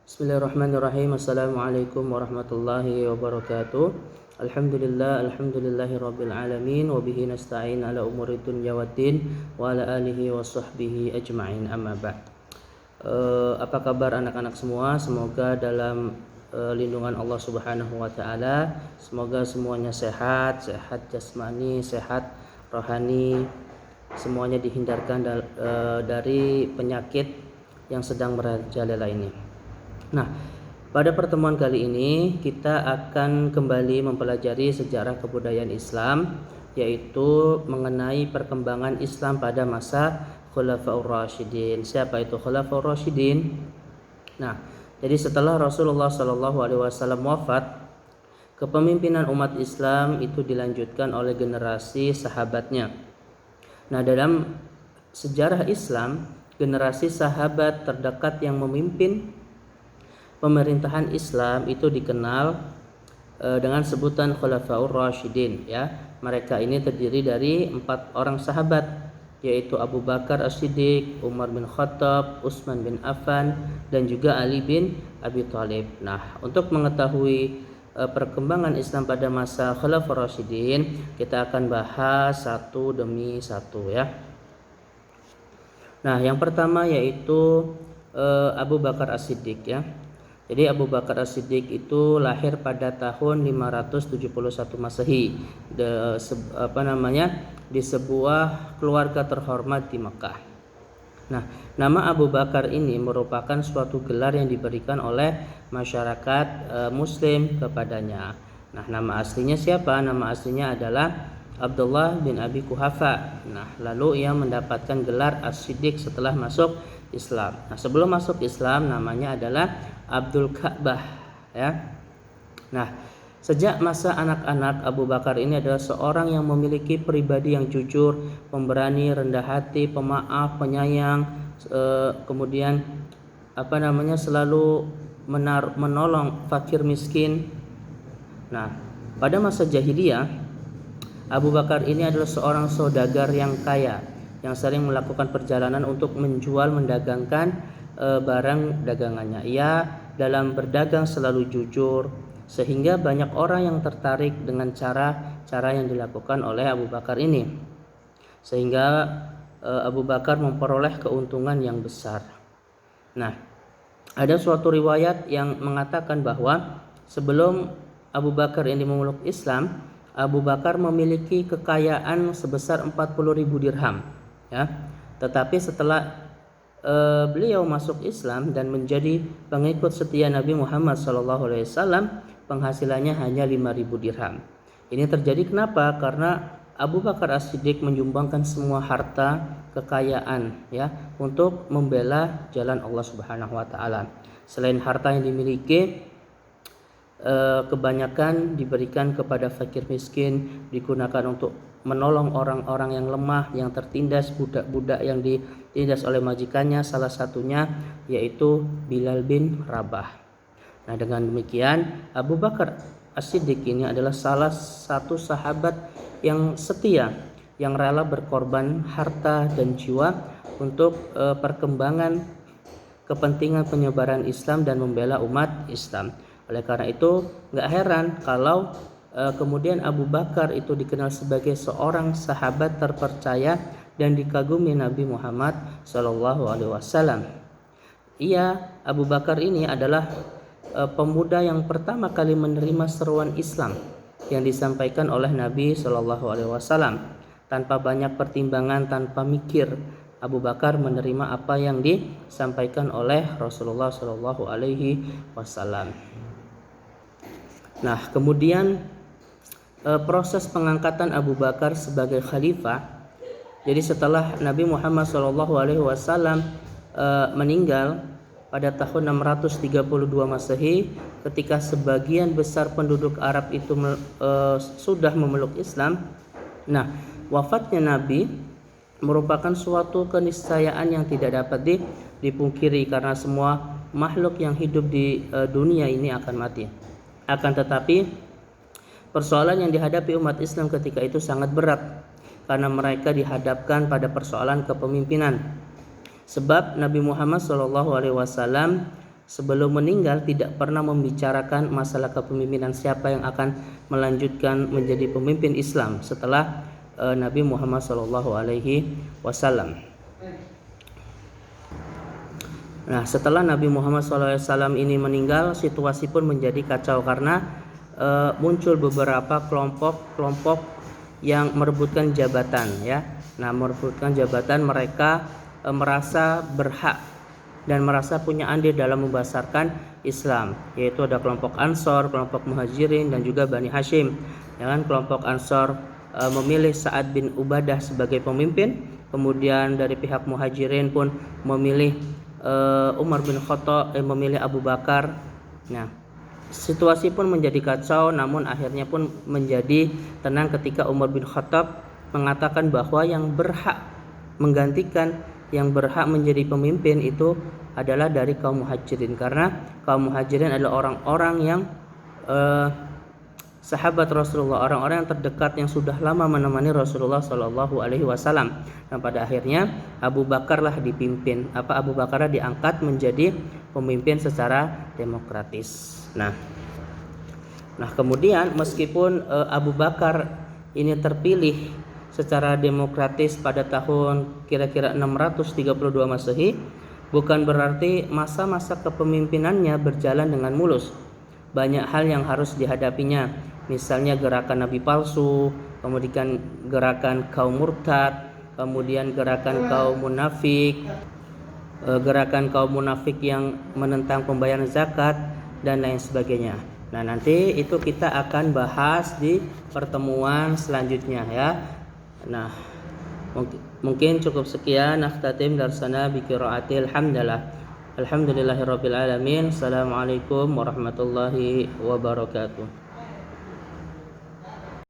Bismillahirrahmanirrahim. Assalamualaikum warahmatullahi wabarakatuh. Alhamdulillahi rabbil alamin. Wabihi nasta'in ala umuri dunya waddin. Wa ala alihi wa sahbihi ajma'in, amma ba'd. Apa kabar anak-anak semua? Semoga dalam lindungan Allah subhanahu wa ta'ala. Semoga semuanya sehat jasmani, sehat rohani. Semuanya dihindarkan dari penyakit yang sedang merajalela ini. Nah, pada pertemuan kali ini kita akan kembali mempelajari sejarah kebudayaan Islam, yaitu mengenai perkembangan Islam pada masa Khulafaur Rasyidin. Siapa itu Khulafaur Rasyidin? Nah, jadi setelah Rasulullah SAW wafat, kepemimpinan umat Islam itu dilanjutkan oleh generasi sahabatnya. Nah, dalam sejarah Islam, generasi sahabat terdekat yang memimpin pemerintahan Islam itu dikenal dengan sebutan Khulafaur Rasyidin, ya. Mereka ini terdiri dari 4 orang sahabat, yaitu Abu Bakar As-Siddiq, Umar bin Khattab, Utsman bin Affan, dan juga Ali bin Abi Thalib. Nah, untuk mengetahui perkembangan Islam pada masa Khulafaur Rasyidin, kita akan bahas satu demi satu, ya. Nah, yang pertama yaitu Abu Bakar As-Siddiq, ya. Jadi Abu Bakar As-Siddiq itu lahir pada tahun 571 Masehi di sebuah keluarga terhormat di Mekah. Nah, nama Abu Bakar ini merupakan suatu gelar yang diberikan oleh masyarakat Muslim kepadanya. Nah, nama aslinya siapa? Nama aslinya adalah Abdullah bin Abi Quhafa. Nah, lalu ia mendapatkan gelar As-Siddiq setelah masuk Islam. Nah, sebelum masuk Islam namanya adalah Abdul Ka'bah, ya. Nah, sejak masa anak-anak, Abu Bakar ini adalah seorang yang memiliki pribadi yang jujur, pemberani, rendah hati, pemaaf, penyayang, kemudian selalu menolong fakir miskin. Nah, pada masa jahiliyah, Abu Bakar ini adalah seorang saudagar yang kaya, yang sering melakukan perjalanan untuk menjual mendagangkan barang dagangannya. Ia dalam berdagang selalu jujur, sehingga banyak orang yang tertarik dengan cara yang dilakukan oleh Abu Bakar ini, sehingga Abu Bakar memperoleh keuntungan yang besar. Nah, ada suatu riwayat yang mengatakan bahwa sebelum Abu Bakar ini memeluk Islam, Abu Bakar memiliki kekayaan sebesar 40.000 dirham, ya. Tetapi setelah beliau masuk Islam dan menjadi pengikut setia Nabi Muhammad SAW, penghasilannya hanya 5.000 dirham. Ini terjadi kenapa? Karena Abu Bakar As-Siddiq menyumbangkan semua harta kekayaan, ya, untuk membela jalan Allah Subhanahu wa taala. Selain harta yang dimiliki, kebanyakan diberikan kepada fakir miskin, digunakan untuk menolong orang-orang yang lemah, yang tertindas, budak-budak yang ditindas oleh majikannya, salah satunya yaitu Bilal bin Rabah. Nah, dengan demikian Abu Bakar As-Siddiq ini adalah salah satu sahabat yang setia, yang rela berkorban harta dan jiwa untuk perkembangan kepentingan penyebaran Islam dan membela umat Islam. Oleh karena itu, nggak heran kalau kemudian Abu Bakar itu dikenal sebagai seorang sahabat terpercaya dan dikagumi Nabi Muhammad SAW. Abu Bakar ini adalah pemuda yang pertama kali menerima seruan Islam yang disampaikan oleh Nabi SAW. Tanpa banyak pertimbangan, tanpa mikir, Abu Bakar menerima apa yang disampaikan oleh Rasulullah SAW. Nah, kemudian proses pengangkatan Abu Bakar sebagai khalifah. Jadi setelah Nabi Muhammad SAW meninggal pada tahun 632 Masehi, ketika sebagian besar penduduk Arab itu sudah memeluk Islam. Nah, wafatnya Nabi merupakan suatu keniscayaan yang tidak dapat dipungkiri, karena semua makhluk yang hidup di dunia ini akan mati. Akan tetapi persoalan yang dihadapi umat Islam ketika itu sangat berat, karena mereka dihadapkan pada persoalan kepemimpinan. Sebab Nabi Muhammad SAW sebelum meninggal tidak pernah membicarakan masalah kepemimpinan siapa yang akan melanjutkan menjadi pemimpin Islam setelah Nabi Muhammad SAW. Nah, setelah Nabi Muhammad SAW ini meninggal, situasi pun menjadi kacau karena muncul beberapa kelompok yang merebutkan jabatan, ya. Nah, merebutkan jabatan, mereka merasa berhak dan merasa punya andil dalam membesarkan Islam, yaitu ada kelompok Ansor, kelompok Muhajirin, dan juga Bani Hashim. Ya kan, kelompok Ansor memilih Sa'ad bin Ubadah sebagai pemimpin, kemudian dari pihak Muhajirin pun memilih Umar bin Khattab, memilih Abu Bakar. Nah, situasi pun menjadi kacau, namun akhirnya pun menjadi tenang ketika Umar bin Khattab mengatakan bahwa yang berhak menggantikan, yang berhak menjadi pemimpin itu adalah dari kaum Muhajirin, karena kaum Muhajirin adalah orang-orang yang sahabat Rasulullah, orang-orang yang terdekat yang sudah lama menemani Rasulullah SAW. Dan pada akhirnya Abu Bakarlah dipimpin, Abu Bakarlah diangkat menjadi pemimpin secara demokratis. Nah, kemudian meskipun Abu Bakar ini terpilih secara demokratis pada tahun kira-kira 632 Masehi, bukan berarti masa-masa kepemimpinannya berjalan dengan mulus. Banyak hal yang harus dihadapinya, misalnya gerakan nabi palsu, kemudian gerakan kaum murtad, kemudian gerakan kaum munafik yang menentang pembayaran zakat dan lain sebagainya. Nah, nanti itu kita akan bahas di pertemuan selanjutnya, ya. Nah, mungkin cukup sekian. Nakhtatim darsana bi qiraatil hamdalah. Alhamdulillahirabbil alamin. Assalamualaikum warahmatullahi wabarakatuh.